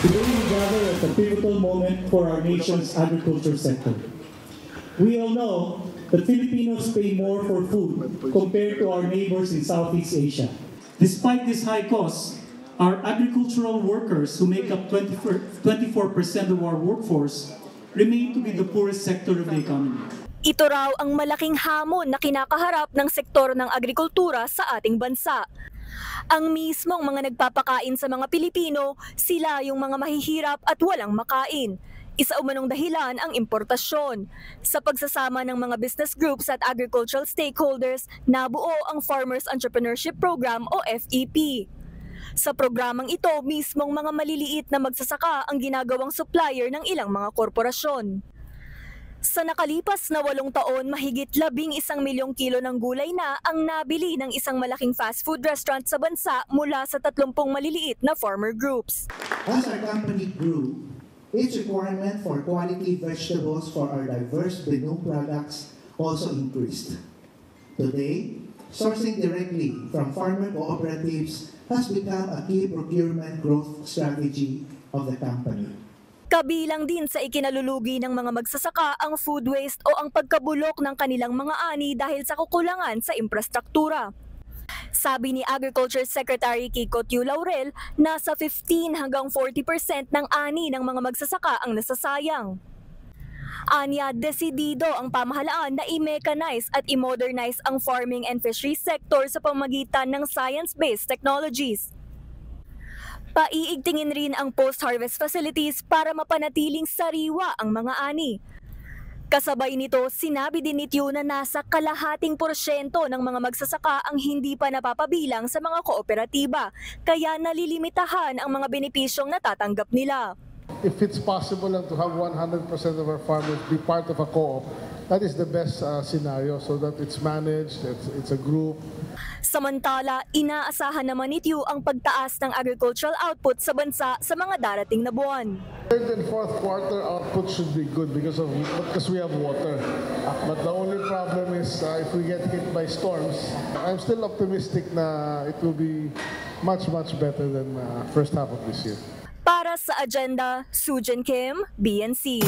Today we gather at a pivotal moment for our nation's agriculture sector. We all know that Filipinos pay more for food compared to our neighbors in Southeast Asia. Despite this high cost, our agricultural workers, who make up 24% of our workforce, remain to be the poorest sector of the economy. Ito raw ang malaking hamon na kinakaharap ng sektor ng agrikultura sa ating bansa. Ang mismong mga nagpapakain sa mga Pilipino, sila yung mga mahihirap at walang makain. Isa umanong dahilan ang importasyon. Sa pagsasama ng mga business groups at agricultural stakeholders, nabuo ang Farmers Entrepreneurship Program o FEP. Sa programang ito, mismong mga maliliit na magsasaka ang ginagawang supplier ng ilang mga korporasyon. Sa nakalipas na 8 taon, mahigit 11 milyong kilo ng gulay na ang nabili ng isang malaking fast food restaurant sa bansa mula sa 30 maliliit na farmer groups. As our company grew, its requirement for quality vegetables for our diverse menu products also increased. Today, sourcing directly from farmer cooperatives has become a key procurement growth strategy of the company. Kabilang din sa ikinalulugi ng mga magsasaka ang food waste o ang pagkabulok ng kanilang mga ani dahil sa kukulangan sa infrastruktura. Sabi ni Agriculture Secretary Kiko Tiu Laurel, nasa 15 hanggang 40% ng ani ng mga magsasaka ang nasasayang. Anya, desidido ang pamahalaan na i-mechanize at i-modernize ang farming and fisheries sector sa pamamagitan ng science-based technologies. Paiigtingin rin ang post-harvest facilities para mapanatiling sariwa ang mga ani. Kasabay nito, sinabi din ni Tiu na nasa kalahating porsyento ng mga magsasaka ang hindi pa napapabilang sa mga kooperatiba, kaya nalilimitahan ang mga benepisyong natatanggap nila. If it's possible lang to have 100% of our farmers be part of a co-op, that is the best scenario so that it's managed, it's a group. Samantala, inaasahan naman ni Tiu ang pagtaas ng agricultural output sa bansa sa mga darating na buwan. Third and fourth quarter output should be good because we have water. But the only problem is if we get hit by storms. I'm still optimistic na it will be much better than first half of this year. Para sa Agenda, Sujan Kim, BNC.